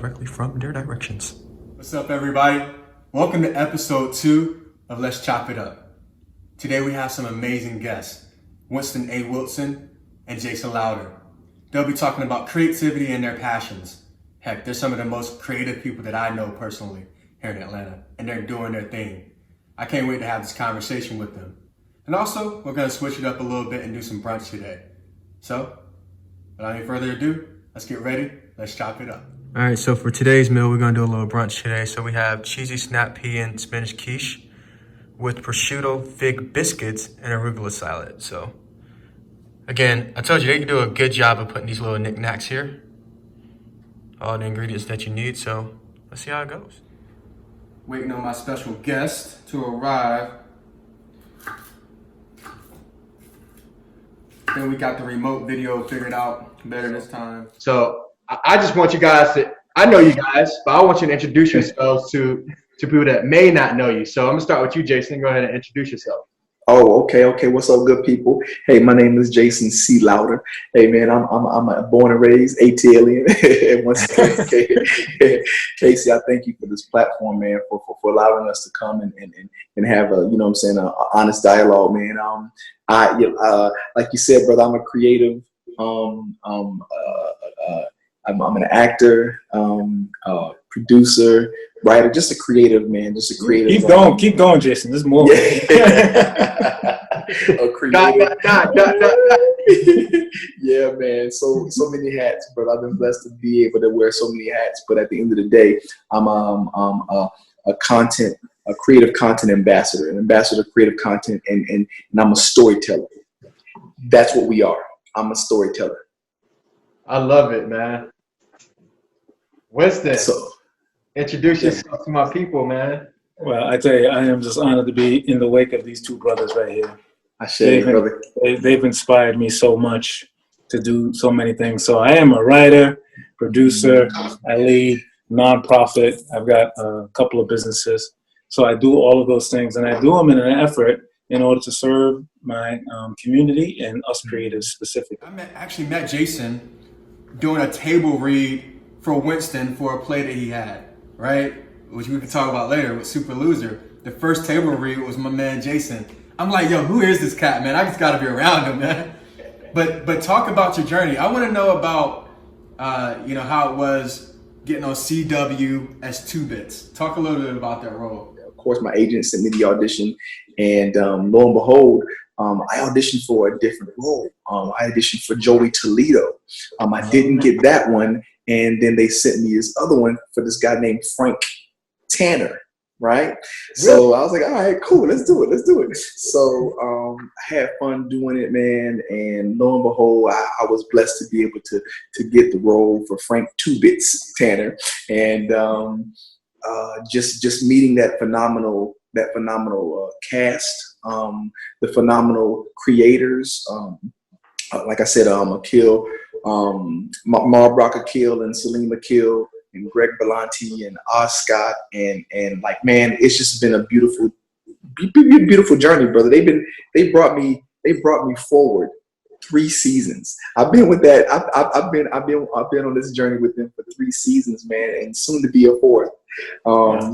directly from their directions. What's up, everybody? Welcome to episode 2 of Let's Chop It Up. Today we have some amazing guests, Winston A. and Jason Louder. They'll be talking about creativity and their passions. Heck, they're some of the most creative people that I know personally here in Atlanta, and they're doing their thing. I can't wait to have this conversation with them. And also, we're going to switch it up a little bit and do some brunch today. So, without any further ado, let's get ready. Let's chop it up. All right, so for today's meal, we're going to do a little brunch today. So we have cheesy snap pea and spinach quiche with prosciutto fig biscuits and arugula salad. So, again, I told you they can do a good job of putting these little knickknacks here. All the ingredients that you need, so let's see how it goes. Waiting on my special guest to arrive. Then we got the remote video figured out better this time. So I just want you guys to, I know you guys, but I want you to introduce yourselves to people that may not know you. So I'm gonna start with you, Jason. Go ahead and introduce yourself. Oh, okay. What's up, good people? Hey, my name is Jason C. Louder. Hey, man, I'm a born and raised ATLian. And once again, Casey, I thank you for this platform, man, for allowing us to come and have a, a honest dialogue, man. Like you said, brother, I'm a creative. I'm an actor, producer, writer, just a creative, man, just a creative. Keep going, Jason. There's more. A creative. Yeah, man. So many hats, but I've been blessed to be able to wear so many hats. But at the end of the day, I'm a creative content ambassador, an ambassador of creative content, and I'm a storyteller. That's what we are. I'm a storyteller. I love it, man. Winston, introduce yourself to my people, man. Well, I tell you, I am just honored to be in the wake of these two brothers right here. I share it, brother. They've inspired me so much to do so many things. So I am a writer, producer. I lead nonprofit. I've got a couple of businesses. So I do all of those things, and I do them in an effort in order to serve my community and us creatives specifically. I actually met Jason doing a table read for Winston for a play that he had, right? Which we can talk about later with Super Loser. The first table read was my man Jason. I'm like, yo, who is this cat, man? I just gotta be around him, man. But talk about your journey. I wanna know about how it was getting on CW as 2 Bits. Talk a little bit about that role. Of course, my agent sent me the audition, and lo and behold, I auditioned for a different role. I auditioned for Joey Toledo. I didn't get that one, and then they sent me this other one for this guy named Frank Tanner, right? Really? So I was like, all right, cool, let's do it. So I had fun doing it, man, and lo and behold, I was blessed to be able to get the role for Frank 2 Bits Tanner, and just meeting that phenomenal cast, the phenomenal creators. Like I said, Akil, Marbrock Akil and Salim Akil and Greg Belanti and Oz Scott and like, man, it's just been a beautiful journey, brother. They brought me forward 3 seasons. I've been with that. I've been on this journey with them for 3 seasons, man, and soon to be a 4th.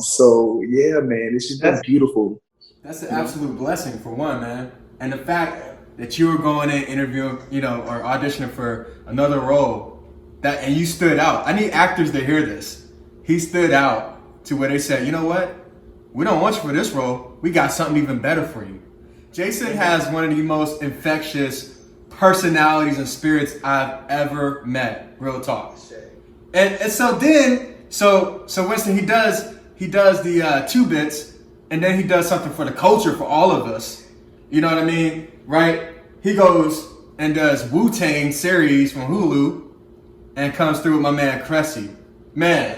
So yeah, man, it's just been beautiful. That's an absolute blessing for one, man. And the fact that you were going in interviewing, or auditioning for another role, and you stood out. I need actors to hear this. He stood out to where they said, you know what? We don't want you for this role. We got something even better for you. Jason has one of the most infectious personalities and spirits I've ever met. Real talk. And so Winston, he does the 2 Bits, and then he does something for the culture for all of us. You know what I mean? Right? He goes and does Wu-Tang series from Hulu and comes through with my man Cressy. Man,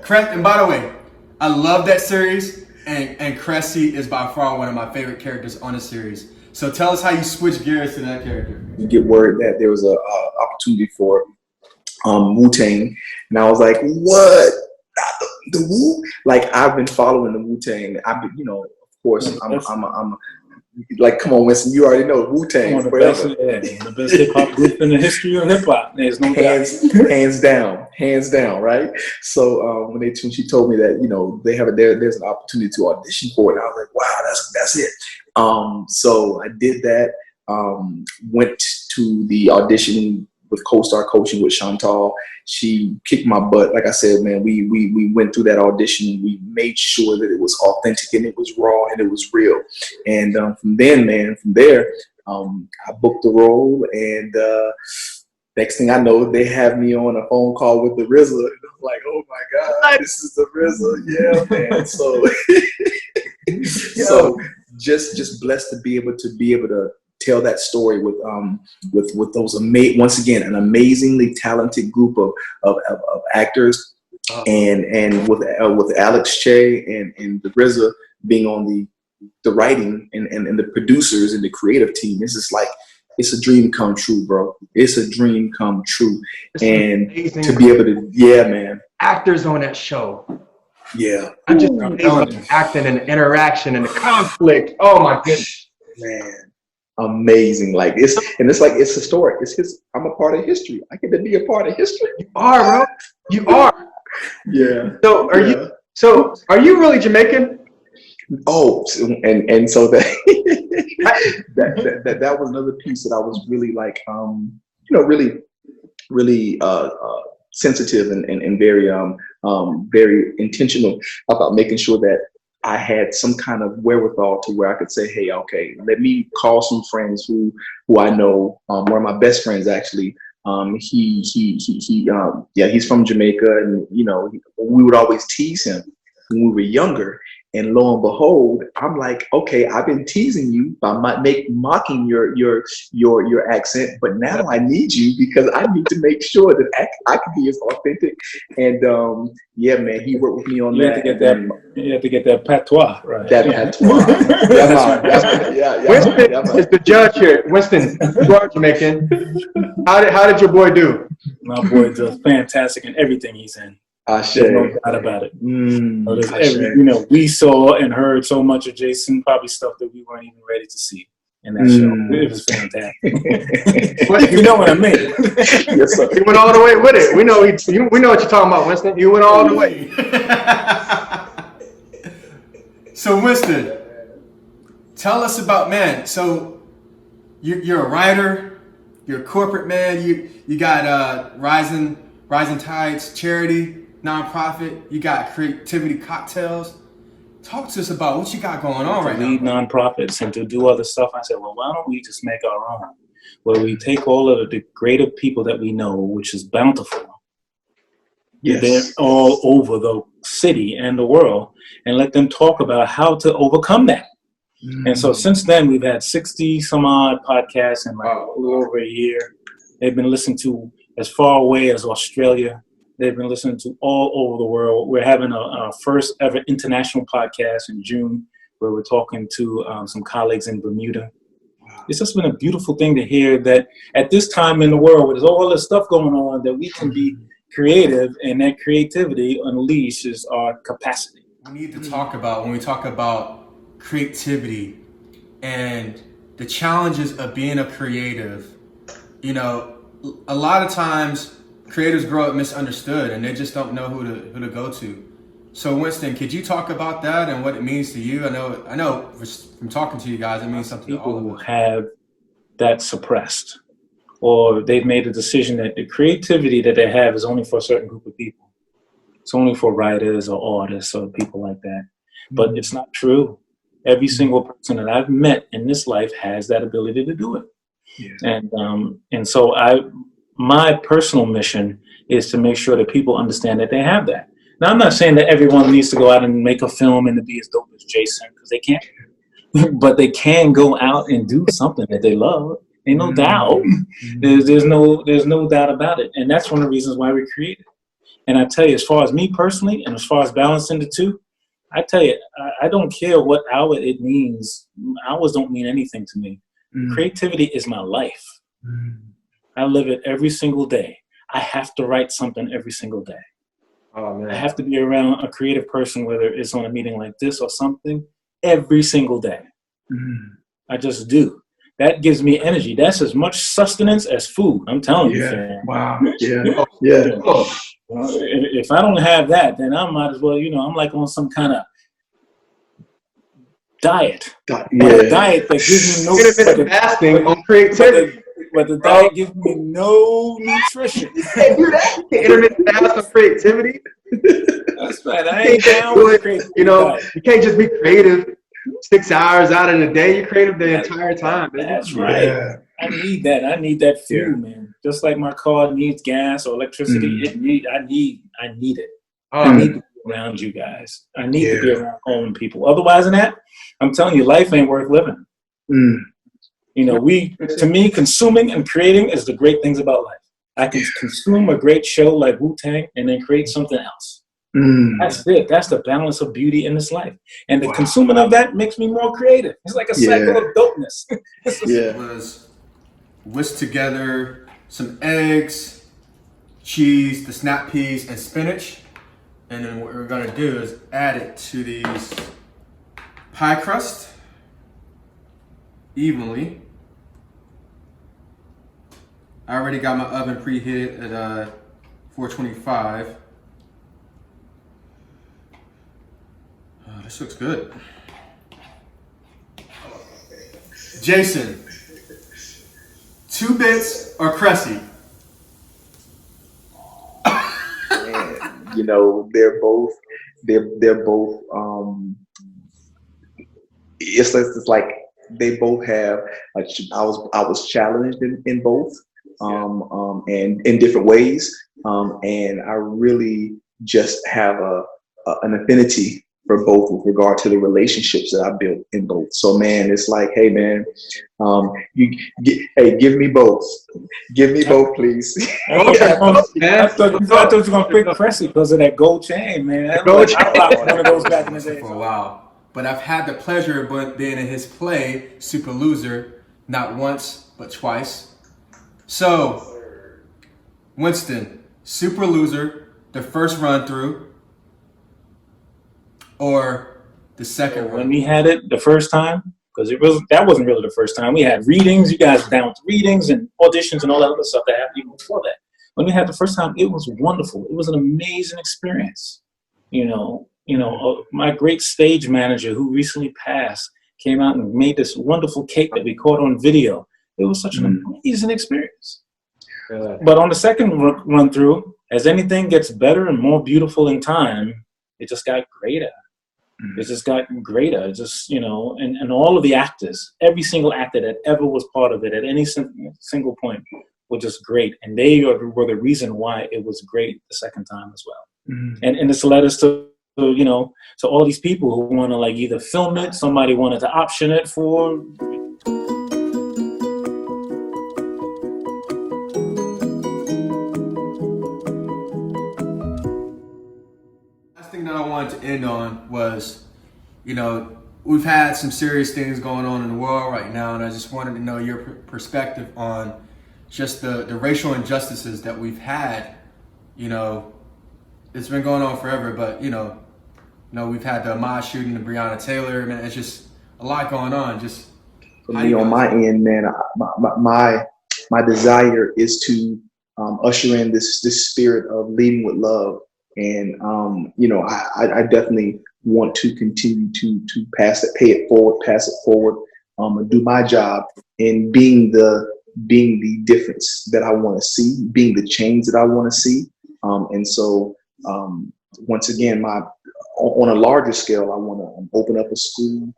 and by the way, I love that series, and Cressy is by far one of my favorite characters on the series. So tell us how you switch gears to that character. You get word that there was a opportunity for Wu-Tang, and I was like, what? The Wu? Like, I've been following the Wu-Tang. I've been, of course, I'm like, come on, Winston, you already know Wu-Tang One of the forever. best, the best hip hop group in the history of hip hop. There's no doubt. Hands down, right? So when she told me that, you know, there's an opportunity to audition for it, I was like, wow, that's it. So I did that. Went to the audition with co-star coaching with Chantal. She kicked my butt. Like I said, man, we went through that audition. We made sure that it was authentic and it was raw and it was real. And from there, I booked the role. And next thing I know, they have me on a phone call with the RZA. And I'm like, oh my God, this is the RZA. Yeah, man. So just blessed to be able to tell that story with those once again, an amazingly talented group of actors, and with Alex Che and the RZA being on the writing and the producers and the creative team. This is like, it's a dream come true, bro. It's a dream come true. And to be able to, yeah, man. Actors on that show. Yeah. I'm just amazed by acting and the interaction and the conflict. Oh my goodness. Man. Amazing. Like it's historic. I'm a part of history. I get to be a part of history. You are, bro. You are. Yeah. So are you really Jamaican? Oh, and so that that was another piece that I was really like, really sensitive and very intentional about making sure that I had some kind of wherewithal to where I could say, hey, okay, let me call some friends who I know. One of my best friends, actually, he's from Jamaica, and you know, we would always tease him when we were younger. And lo and behold, I'm like, okay, I've been teasing you by mocking your accent, but now I need you because I need to make sure that I can be as authentic. And yeah, man, he worked with me on that. You have to get that patois right. That patois. Winston is the judge here. Winston, you are Jamaican. How did your boy do? My boy does fantastic in everything he's in. There's no doubt about it. We saw and heard so much of Jason, probably stuff that we weren't even ready to see in that show. It was fantastic. You know what I mean? Yes, sir. He went all the way with it. We know what you're talking about, Winston. You went all the way. So Winston, tell us about, man. So you're a writer, you're a corporate man. You got Rising Tides charity, nonprofit. You got Creativity Cocktails. Talk to us about what you got going on right now. To lead nonprofits and to do other stuff, I said, well, why don't we just make our own? Where we take all of the greater people that we know, which is bountiful. Yes. They're all over the city and the world, and let them talk about how to overcome that. And so since then, we've had 60 some odd podcasts in a little over a year. They've been listened to as far away as Australia. They've been listening to all over the world. We're having a first ever international podcast in June where we're talking to some colleagues in Bermuda. It's just been a beautiful thing to hear that at this time in the world, where there's all this stuff going on, that we can be creative, and that creativity unleashes our capacity. We need to talk about, when we talk about creativity and the challenges of being a creative, you know, a lot of times creators grow up misunderstood and they just don't know who to go to. So Winston, could you talk about that and what it means to you? I know from talking to you guys, it means something to all of us. People who have that suppressed, or they've made a decision that the creativity that they have is only for a certain group of people. It's only for writers or artists or people like that. But it's not true. Every single person that I've met in this life has that ability to do it. Yeah. And so my personal mission is to make sure that people understand that they have that. Now, I'm not saying that everyone needs to go out and make a film and to be as dope as Jason, because they can't. But they can go out and do something that they love. Ain't no doubt. There's no doubt about it. And that's one of the reasons why we created. And I tell you, as far as me personally, and as far as balancing the two, I tell you, I don't care what hour it means. Hours don't mean anything to me. Creativity is my life. I live it every single day. I have to write something every single day. Oh, man. I have to be around a creative person, whether it's on a meeting like this or something. every single day. I just do. That gives me energy. That's as much sustenance as food. I'm telling you, fam. Wow. Yeah. If I don't have that, then I might as well, I'm like on some kind of diet. But a diet that gives me no intermittent fasting on creativity. But the diet gives me no nutrition. You can't do that. You can't intermittent fast on creativity. That's right. I ain't down with creativity. You can't just be creative 6 hours out of the day. You're creative the entire time. That's right. Yeah. I need that. I need that fuel, man. Just like my car needs gas or electricity, I need it. I need to be around you guys. I need to be around home people. Otherwise than that, I'm telling you, life ain't worth living. To me, consuming and creating is the great things about life. I can consume a great show like Wu-Tang and then create something else. That's it. That's the balance of beauty in this life. And the consuming of that makes me more creative. It's like a cycle of dopeness. Was whisk together some eggs, cheese, the snap peas, and spinach. And then what we're gonna do is add it to these pie crust evenly. I already got my oven preheated at 425. Oh, this looks good. Jason, 2 bits or Cressy? They're both. It's like they both have. Like I was challenged in both, and in different ways, and I really just have an affinity for both with regard to the relationships that I built in both. So man, it's like, hey man, give me both. Give me both, please. I thought you were gonna pick Cressy because of that gold chain, man. I rocked one of those back in the day for a while. But I've had the pleasure of being in his play, Super Loser, not once, but twice. So, Winston, Super Loser, the first run through, or the second run? When we had it the first time, because that wasn't really the first time. We had readings, you guys down to readings and auditions and all that other stuff that happened even before that. When we had the first time, it was wonderful. It was an amazing experience. My great stage manager who recently passed came out and made this wonderful cake that we caught on video. It was such an amazing experience. But on the second run through, as anything gets better and more beautiful in time, it just got greater. It just got greater. And all of the actors, every single actor that ever was part of it at any single point were just great. And they were the reason why it was great the second time as well. And this led us to all these people who want to either film it, somebody wanted to option it for. Last thing that I wanted to end on was, we've had some serious things going on in the world right now, and I just wanted to know your perspective on just the racial injustices that we've had. It's been going on forever, but we've had the Ahmaud shooting, the Breonna Taylor, man. It's just a lot going on. Just for me on my end, man, my desire is to usher in this spirit of leading with love, and I definitely want to continue to pass it forward, and do my job in being the difference that I want to see, being the change that I want to see, and so. Once again, on a larger scale, I want to open up a school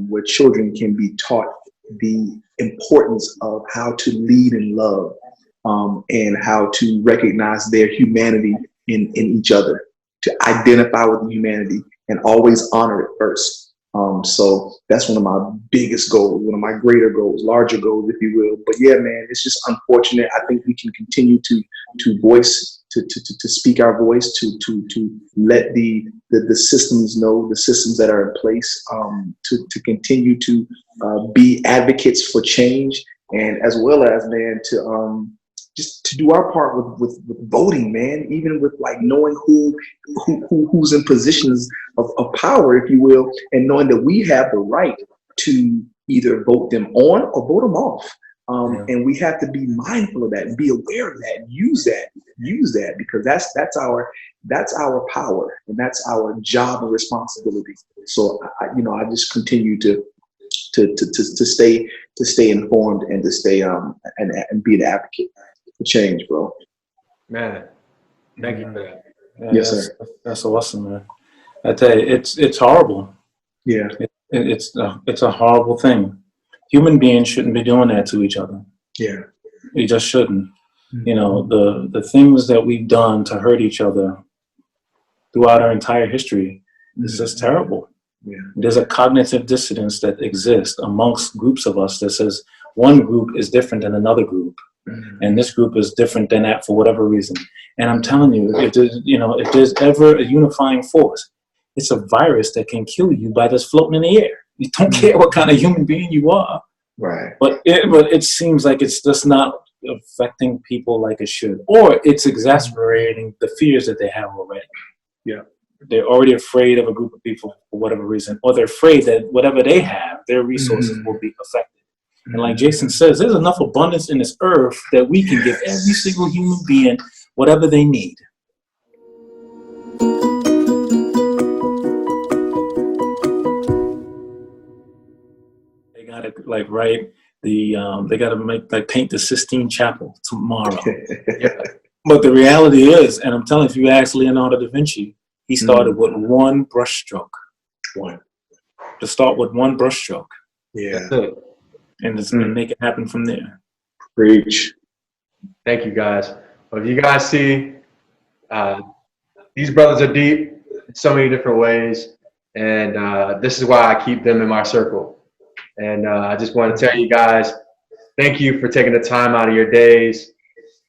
where children can be taught the importance of how to lead in love, and how to recognize their humanity in each other, to identify with humanity and always honor it first. So that's one of my biggest goals, one of my greater goals, larger goals, if you will. But yeah, man, it's just unfortunate. I think we can continue to voice, to speak our voice, to let the systems know, the systems that are in place, to continue to be advocates for change, and as well as, man, just to do our part with voting, man, even with like knowing who's in positions of power, if you will, and knowing that we have the right to either vote them on or vote them off. And we have to be mindful of that and be aware of that and use that because that's our power and that's our job and responsibility. So I just continue to stay informed and to stay and be an advocate for change, bro. Man, thank you for that. Yeah, Yes, sir. That's awesome, man. I tell you, it's horrible. Yeah. It's a horrible thing. Human beings shouldn't be doing that to each other. Yeah. We just shouldn't. You know, the things that we've done to hurt each other throughout our entire history is just terrible. Yeah. There's a cognitive dissonance that exists amongst groups of us that says one group is different than another group, and this group is different than that for whatever reason. And I'm telling you, if there's ever a unifying force, it's a virus that can kill you by just floating in the air. You don't care what kind of human being you are. Right. But it seems like it's just not affecting people like it should, or it's exasperating the fears that they have already. Yeah. They're already afraid of a group of people for whatever reason, or they're afraid that whatever they have, their resources will be affected. And like Jason says, there's enough abundance in this earth that we can give every single human being whatever they need. They gotta like write the they gotta paint the Sistine Chapel tomorrow. But the reality is, and I'm telling you, if you ask Leonardo da Vinci, he started with one brush stroke. To start with one brush stroke. Yeah. That's it. And it's gonna make it happen from there. Preach. Thank you, guys. Well, if you guys see, these brothers are deep in so many different ways, and this is why I keep them in my circle. And I just want to tell you guys, thank you for taking the time out of your days.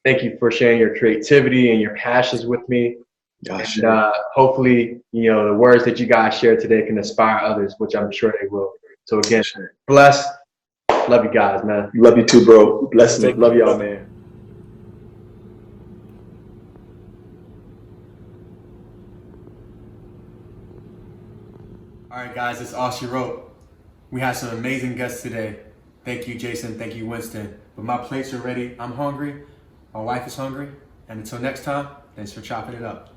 Thank you for sharing your creativity and your passions with me. Gosh, And hopefully, the words that you guys shared today can inspire others, which I'm sure they will. So again, bless. Love you guys, man. love you too, bro. Blessings. Love y'all, man. All right, guys, it's all she wrote. We had some amazing guests today. Thank you, Jason. Thank you, Winston. But my plates are ready. I'm hungry. My wife is hungry. And until next time, thanks for chopping it up.